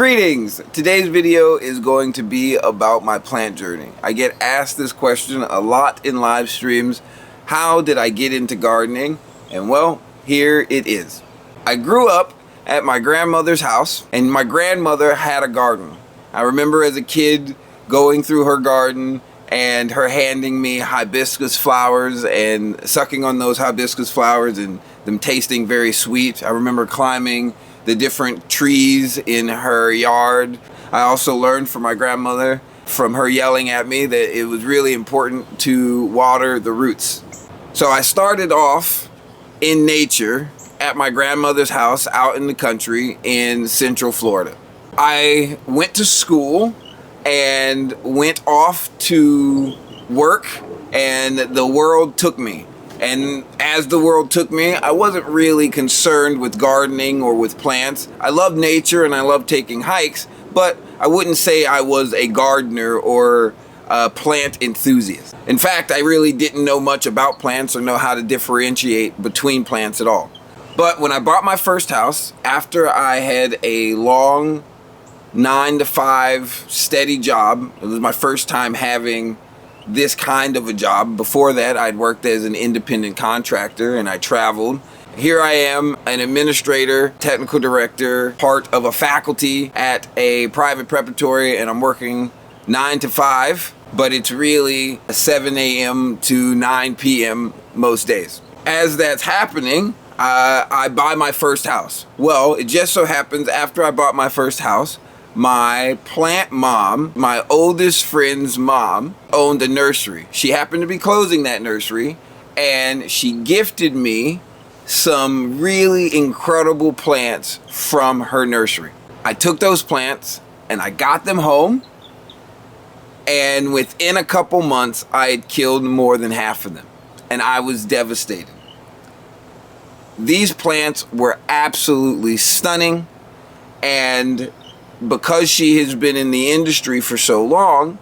Greetings! Today's video is going to be about my plant journey. I get asked this question a lot in live streams. How did I get into gardening? And well, here it is. I grew up at my grandmother's house, and my grandmother had a garden. I remember as a kid going through her garden and her handing me hibiscus flowers and sucking on those hibiscus flowers and them tasting very sweet. I remember climbing the different trees in her yard. I also learned from my grandmother, from her yelling at me, that it was really important to water the roots. So I started off in nature at my grandmother's house out in the country in Central Florida. I went to school and went off to work, and the world took me. And as the world took me, I wasn't really concerned with gardening or with plants. I love nature and I love taking hikes, but I wouldn't say I was a gardener or a plant enthusiast. In fact, I really didn't know much about plants or know how to differentiate between plants at all. But when I bought my first house, after I had a long 9-to-5 steady job, it was my first time having this kind of a job. Before that, I'd worked as an independent contractor and I traveled. Here I am, an administrator, technical director, part of a faculty at a private preparatory, and I'm working 9 to 5, but it's really 7 a.m. to 9 p.m. most days. As that's happening, I buy my first house. Well, it just so happens after I bought my first house, my plant mom, my oldest friend's mom, owned a nursery. She happened to be closing that nursery, and she gifted me some really incredible plants from her nursery. I took those plants and I got them home, and within a couple months I had killed more than half of them, and I was devastated. These plants were absolutely stunning, and because she has been in the industry for so long,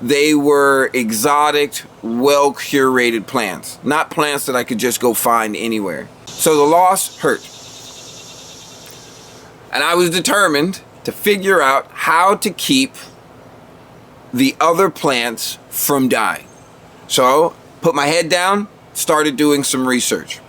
they were exotic, well-curated plants. Not plants that I could just go find anywhere. So the loss hurt. And I was determined to figure out how to keep the other plants from dying. So put my head down, started doing some research.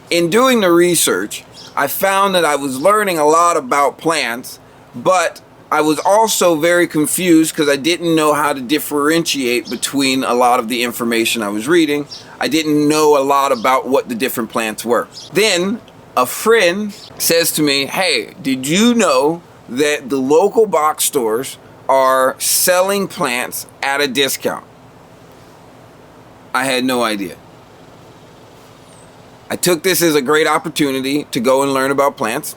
In doing the research, I found that I was learning a lot about plants, but I was also very confused because I didn't know how to differentiate between a lot of the information I was reading. I didn't know a lot about what the different plants were. Then a friend says to me, "Hey, did you know that the local box stores are selling plants at a discount?" I had no idea. I took this as a great opportunity to go and learn about plants.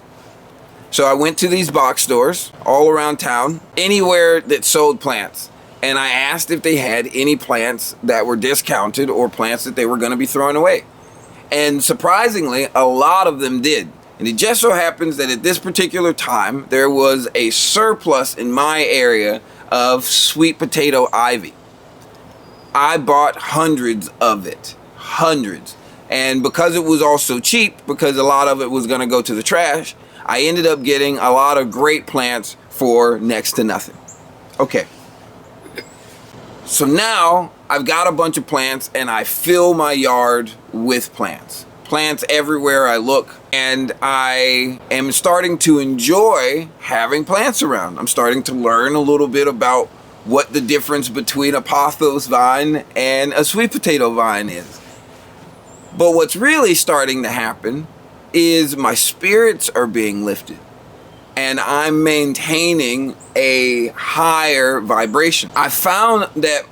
So I went to these box stores all around town, anywhere that sold plants, and I asked if they had any plants that were discounted or plants that they were going to be throwing away. And surprisingly, a lot of them did. And it just so happens that at this particular time, there was a surplus in my area of sweet potato ivy. I bought hundreds of it, hundreds. And because it was also cheap, because a lot of it was going to go to the trash, I ended up getting a lot of great plants for next to nothing. Okay. So now I've got a bunch of plants and I fill my yard with plants. Plants everywhere I look, and I am starting to enjoy having plants around. I'm starting to learn a little bit about what the difference between a pothos vine and a sweet potato vine is. But what's really starting to happen is my spirits are being lifted and I'm maintaining a higher vibration. I found that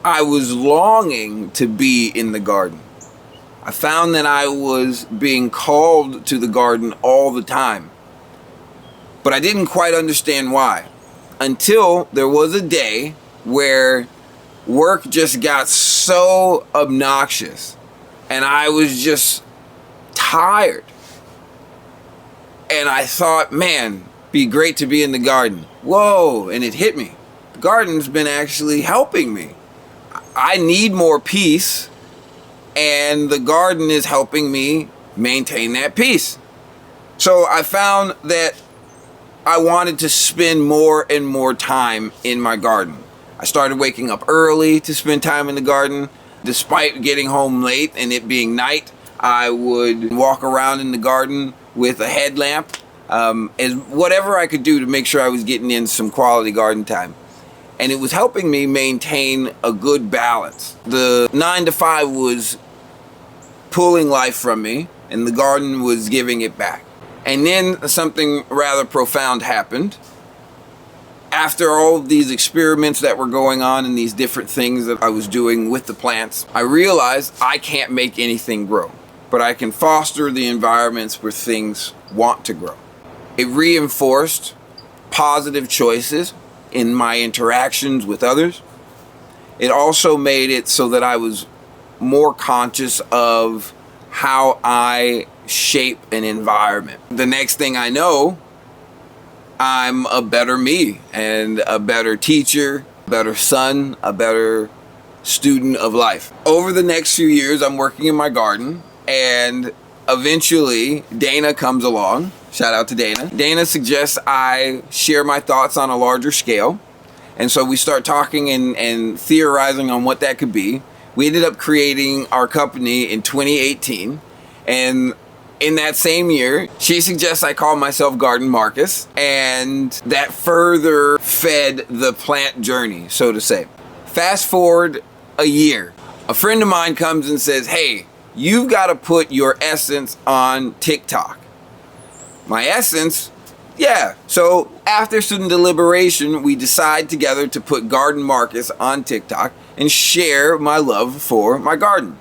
I was longing to be in the garden. I found that I was being called to the garden all the time, but I didn't quite understand why, until there was a day where work just got so obnoxious and I was just tired. And I thought, man, be great to be in the garden. Whoa, and it hit me. The garden's been actually helping me. I need more peace, and the garden is helping me maintain that peace. So I found that I wanted to spend more and more time in my garden. I started waking up early to spend time in the garden. Despite getting home late and it being night, I would walk around in the garden with a headlamp, as whatever I could do to make sure I was getting in some quality garden time. And it was helping me maintain a good balance. The 9 to 5 was pulling life from me, and the garden was giving it back. And then something rather profound happened. After all of these experiments that were going on and these different things that I was doing with the plants, I realized I can't make anything grow, but I can foster the environments where things want to grow. It reinforced positive choices in my interactions with others. It also made it so that I was more conscious of how I shape an environment. The next thing I know, I'm a better me and a better teacher, a better son, a better student of life. Over the next few years, I'm working in my garden, and eventually Dana comes along. Shout out to Dana. Dana suggests I share my thoughts on a larger scale. And so we start talking and theorizing on what that could be. We ended up creating our company in 2018. And in that same year, she suggests I call myself Garden Marcus, and that further fed the plant journey, so to say. Fast forward a year, a friend of mine comes and says, hey, you've got to put your essence on TikTok. My essence? Yeah. So after some deliberation, we decide together to put Garden Marcus on TikTok and share my love for my garden.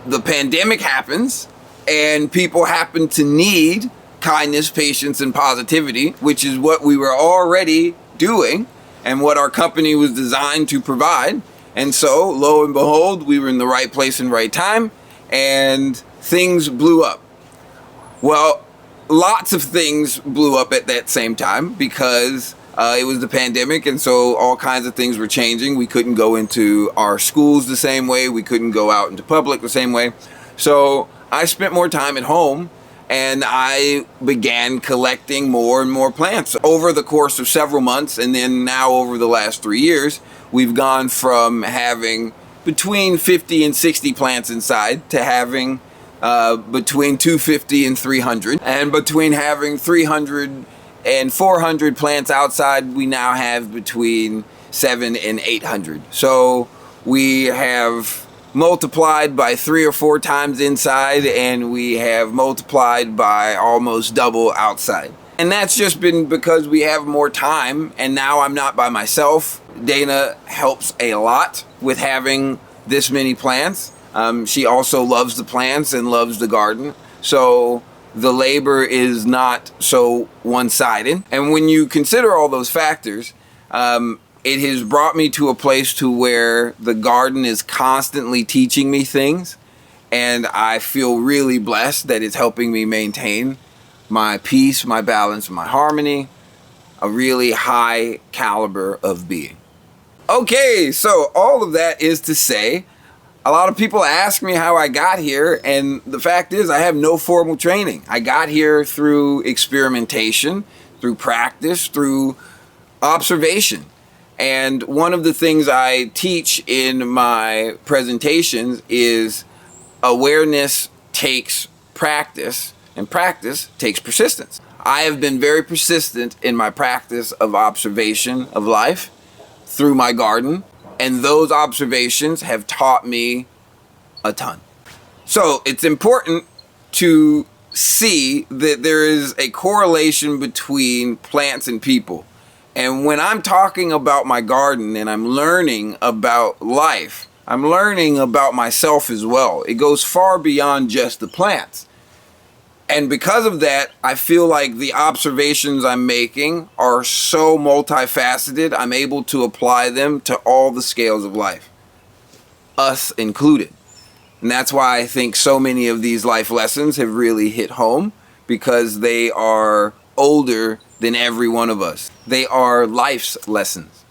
The pandemic happens, and people happen to need kindness, patience, and positivity, which is what we were already doing and what our company was designed to provide. And so, lo and behold, we were in the right place and right time, and things blew up. Well, lots of things blew up at that same time because it was the pandemic, and so all kinds of things were changing. We couldn't go into our schools the same way. We couldn't go out into public the same way. So I spent more time at home, and I began collecting more and more plants. Over the course of several months, and then now over the last 3 years, we've gone from having between 50 and 60 plants inside to having between 250 and 300. And between having 300 and 400 plants outside, we now have between 700 and 800. So we have multiplied by 3 or 4 times inside, and we have multiplied by almost double outside. And that's just been because we have more time, and now I'm not by myself. Dana helps a lot with having this many plants. She also loves the plants and loves the garden. So the labor is not so one-sided. And when you consider all those factors, it has brought me to a place to where the garden is constantly teaching me things, and I feel really blessed that it's helping me maintain my peace, my balance, my harmony, a really high caliber of being. Okay, so all of that is to say, a lot of people ask me how I got here, and the fact is I have no formal training. I got here through experimentation, through practice, through observation. And one of the things I teach in my presentations is awareness takes practice, and practice takes persistence. I have been very persistent in my practice of observation of life through my garden, and those observations have taught me a ton. So it's important to see that there is a correlation between plants and people. And when I'm talking about my garden and I'm learning about life, I'm learning about myself as well. It goes far beyond just the plants. And because of that, I feel like the observations I'm making are so multifaceted, I'm able to apply them to all the scales of life, us included. And that's why I think so many of these life lessons have really hit home, because they are older than every one of us. They are life's lessons.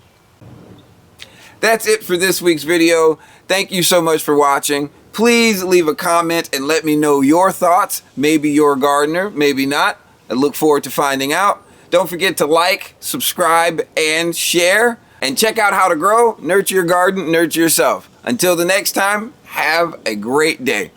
That's it for this week's video. Thank you so much for watching. Please leave a comment and let me know your thoughts. Maybe you're a gardener, maybe not. I look forward to finding out. Don't forget to like, subscribe, and share. And check out how to grow, nurture your garden, nurture yourself. Until the next time, have a great day.